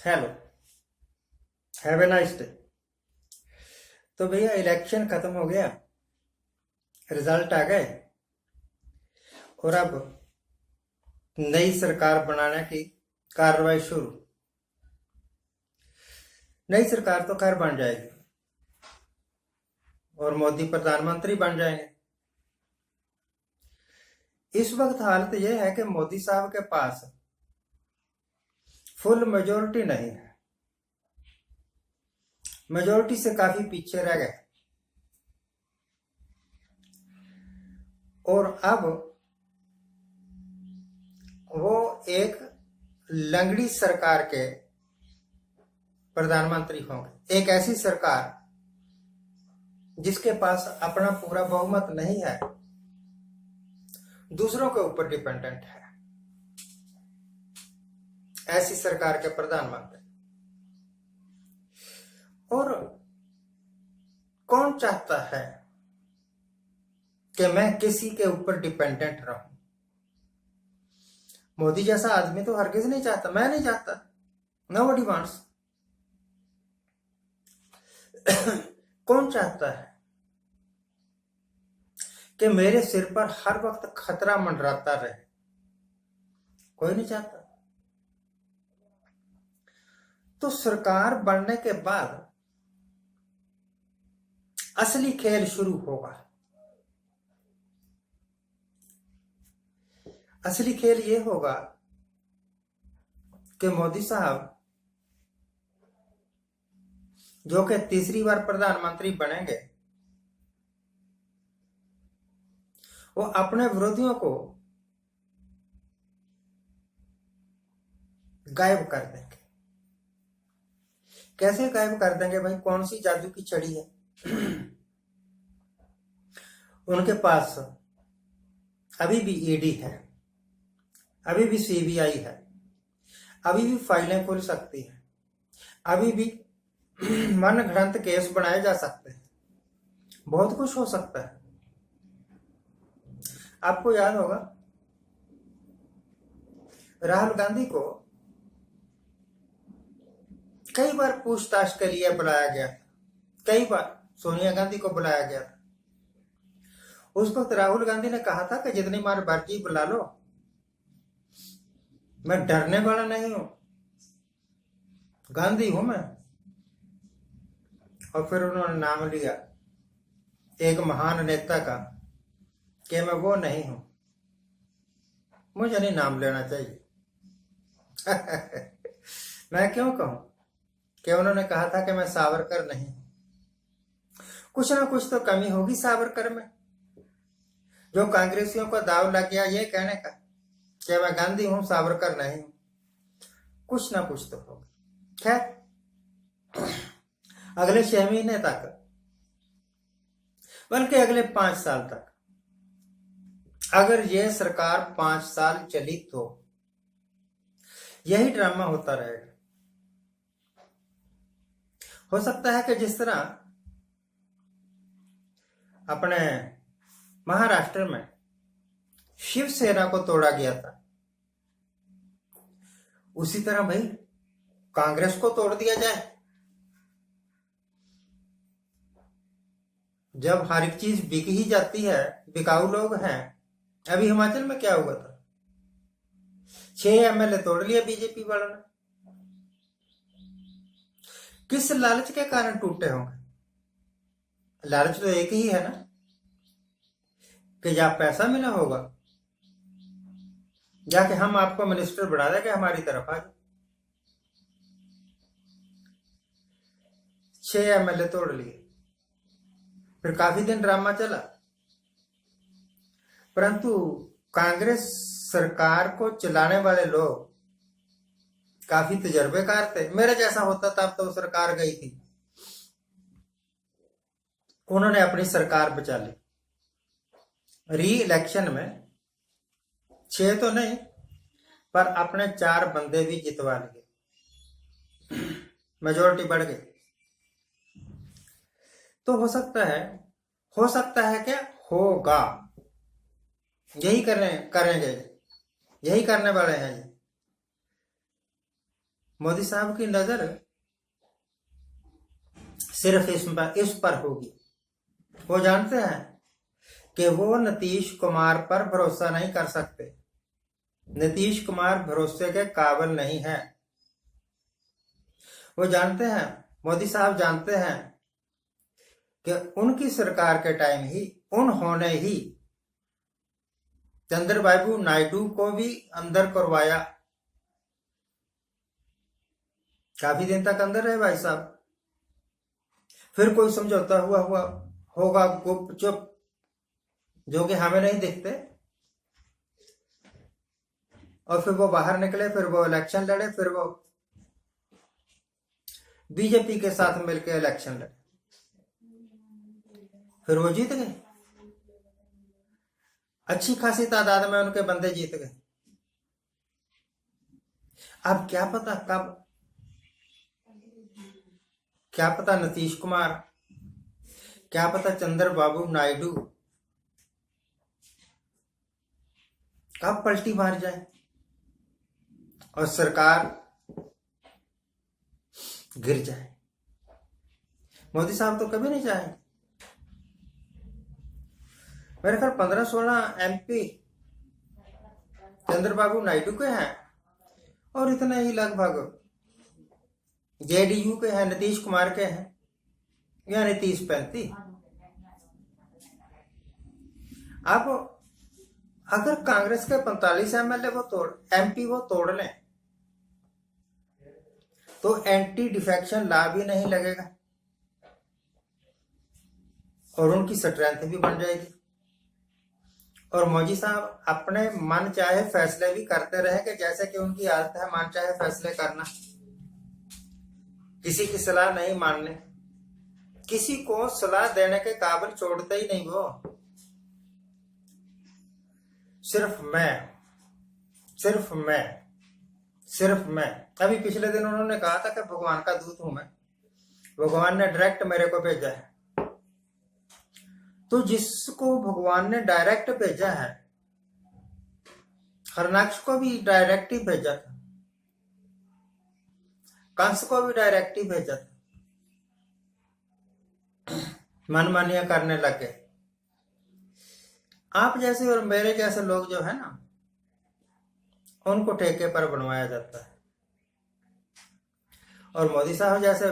Hello, have a nice day. तो भैया election खत्म हो गया, रिजल्ट आ गए और अब नई सरकार बनाने की कार्रवाई शुरू। नई सरकार तो खैर बन जाएगी और मोदी प्रधानमंत्री बन जाएंगे। इस वक्त हालत यह है कि मोदी साहब के पास फुल मेजोरिटी नहीं है, मेजोरिटी से काफी पीछे रह गए और अब वो एक लंगड़ी सरकार के प्रधानमंत्री होंगे। एक ऐसी सरकार जिसके पास अपना पूरा बहुमत नहीं है, दूसरों के ऊपर डिपेंडेंट है, ऐसी सरकार के प्रधानमंत्री। और कौन चाहता है कि मैं किसी के ऊपर डिपेंडेंट रहूं? मोदी जैसा आदमी तो हरगिज नहीं चाहता, मैं नहीं चाहता। Nobody wants. कौन चाहता है कि मेरे सिर पर हर वक्त खतरा मंडराता रहे? कोई नहीं चाहता। तो सरकार बनने के बाद असली खेल शुरू होगा। असली खेल ये होगा कि मोदी साहब जो कि तीसरी बार प्रधानमंत्री बनेंगे, वो अपने विरोधियों को गायब कर देंगे। कैसे गायब कर देंगे भाई? कौन सी जादू की छड़ी है? उनके पास अभी भी ईडी है, अभी भी सीबीआई है, अभी भी फाइलें खुल सकती हैं, अभी भी मन घड़ंत केस बनाए जा सकते हैं, बहुत कुछ हो सकता है। आपको याद होगा राहुल गांधी को कई बार पूछताछ के लिए बुलाया गया था, कई बार सोनिया गांधी को बुलाया गया था। उस वक्त राहुल गांधी ने कहा था कि जितनी बार मर्जी बुला लो, मैं डरने वाला नहीं हूं, गांधी हूं मैं। और फिर उन्होंने नाम लिया एक महान नेता का कि मैं वो नहीं हूं, मुझे नहीं नाम लेना चाहिए। मैं क्यों कहूं कि उन्होंने कहा था कि मैं सावरकर नहीं। कुछ ना कुछ तो कमी होगी सावरकर में, जो कांग्रेसियों को दाव लग गया ये कहने का कि मैं गांधी हूं, सावरकर नहीं हूं। कुछ ना कुछ तो होगा। खैर, अगले 6 महीने तक, बल्कि अगले 5 साल तक, अगर यह सरकार 5 साल चली तो यही ड्रामा होता रहेगा। हो सकता है कि जिस तरह अपने महाराष्ट्र में शिवसेना को तोड़ा गया था, उसी तरह भाई कांग्रेस को तोड़ दिया जाए। जब हर एक चीज बिक ही जाती है, बिकाऊ लोग हैं। अभी हिमाचल में क्या हुआ था? 6 एमएलए तोड़ लिया बीजेपी वालों ने। किस लालच के कारण टूटे होंगे? लालच तो एक ही है ना, कि या पैसा मिला होगा या कि हम आपको मिनिस्टर बना देंगे, हमारी तरफ आ जाए। 6 एमएलए तोड़ लिए, फिर काफी दिन ड्रामा चला, परंतु कांग्रेस सरकार को चलाने वाले लोग काफी तजर्बेकार थे। मेरे जैसा होता तब तो सरकार गई थी, उन्होंने अपनी सरकार बचा ली। री इलेक्शन में 6 तो नहीं, पर अपने 4 बंदे भी जितवा लिए, मेजोरिटी बढ़ गई। तो हो सकता है क्या होगा, यही करेंगे, यही करने वाले हैं। मोदी साहब की नजर सिर्फ इस पर होगी। वो जानते हैं कि वो नीतीश कुमार पर भरोसा नहीं कर सकते। नीतीश कुमार भरोसे के काबिल नहीं है। वो जानते हैं, मोदी साहब जानते हैं कि उनकी सरकार के टाइम ही उन्होंने ही चंद्रबाबू नायडू को भी अंदर करवाया। काफी दिन तक अंदर रहे भाई साहब। फिर कोई समझौता हुआ होगा गुपचुप, जो कि हमें नहीं दिखते, और फिर वो बाहर निकले, फिर वो इलेक्शन लड़े, फिर वो बीजेपी के साथ मिलकर इलेक्शन लड़े, फिर वो जीत गए। अच्छी खासी तादाद में उनके बंदे जीत गए। अब क्या पता नीतीश कुमार, क्या पता चंद्रबाबू नायडू कब पलटी मार जाए और सरकार गिर जाए। मोदी साहब तो कभी नहीं चाहेंगे। मेरे ख्याल 15-16 MP चंद्रबाबू नायडू के हैं और इतने ही लगभग JDU के हैं, नीतीश कुमार के हैं, यानी 30-35। अब अगर कांग्रेस के 45 MLA MP वो तोड़ लें तो एंटी डिफेक्शन लॉ भी नहीं लगेगा और उनकी स्ट्रेंथ भी बन जाएगी। और मोदी साहब अपने मन चाहे फैसले भी करते रहेंगे, जैसे कि उनकी आदत है मन चाहे फैसले करना, किसी की सलाह नहीं मानने, किसी को सलाह देने के काबिल छोड़ते ही नहीं। वो सिर्फ मैं। अभी पिछले दिन उन्होंने कहा था कि भगवान का दूत हूं मैं, भगवान ने डायरेक्ट मेरे को भेजा है। तो जिसको भगवान ने डायरेक्ट भेजा है, हरनाक्ष को भी डायरेक्ट ही भेजा था, कंस को भी डायरेक्ट ही भेजा था। मनमानिया करने लगे। आप जैसे और मेरे जैसे लोग जो है ना, उनको ठेके पर बनवाया जाता है। और मोदी साहब जैसे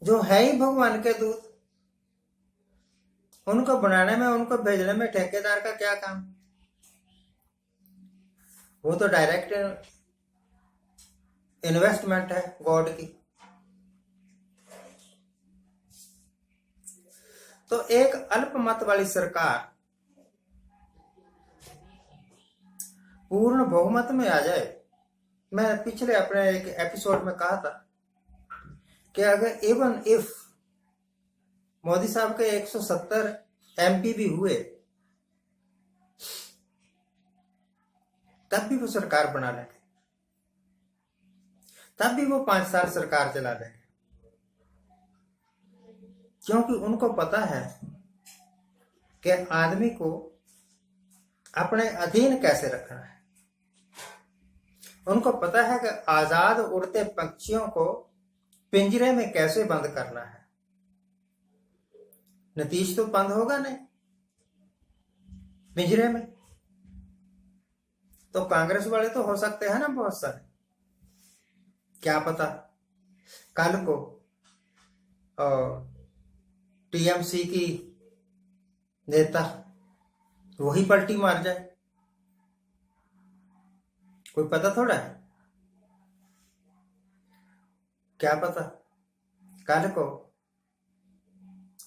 जो है ही भगवान के दूत, उनको बनाने में, उनको भेजने में ठेकेदार का क्या काम। वो तो डायरेक्ट इन्वेस्टमेंट है गॉड की। तो एक अल्पमत वाली सरकार पूर्ण बहुमत में आ जाए। मैं पिछले अपने एक एपिसोड में कहा था कि अगर इवन इफ मोदी साहब के 170 MP भी हुए, तब भी वो सरकार बना लेंगे, तब भी वो 5 साल सरकार चला देंगे, क्योंकि उनको पता है कि आदमी को अपने अधीन कैसे रखना है। उनको पता है कि आजाद उड़ते पक्षियों को पिंजरे में कैसे बंद करना है। नीतीश तो बंद होगा नहीं पिंजरे में, तो कांग्रेस वाले तो हो सकते हैं ना बहुत सारे। क्या पता कल को TMC की नेता वही पलटी मार जाए, कोई पता थोड़ा है। क्या पता कल को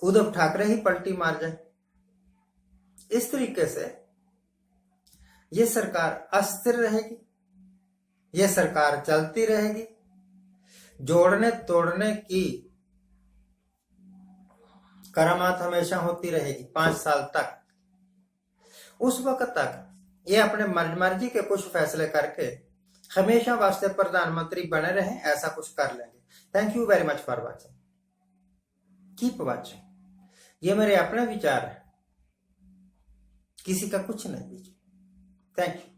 उद्धव ठाकरे ही पलटी मार जाए। इस तरीके से ये सरकार अस्थिर रहेगी, ये सरकार चलती रहेगी। जोड़ने तोड़ने की करामात हमेशा होती रहेगी 5 साल तक। उस वक्त तक ये अपने मर्जी के कुछ फैसले करके हमेशा वास्ते प्रधानमंत्री बने रहे, ऐसा कुछ कर लेंगे। Thank you very much for watching, keep watching. ये मेरे अपने विचार है, किसी का कुछ नहीं। Thank you.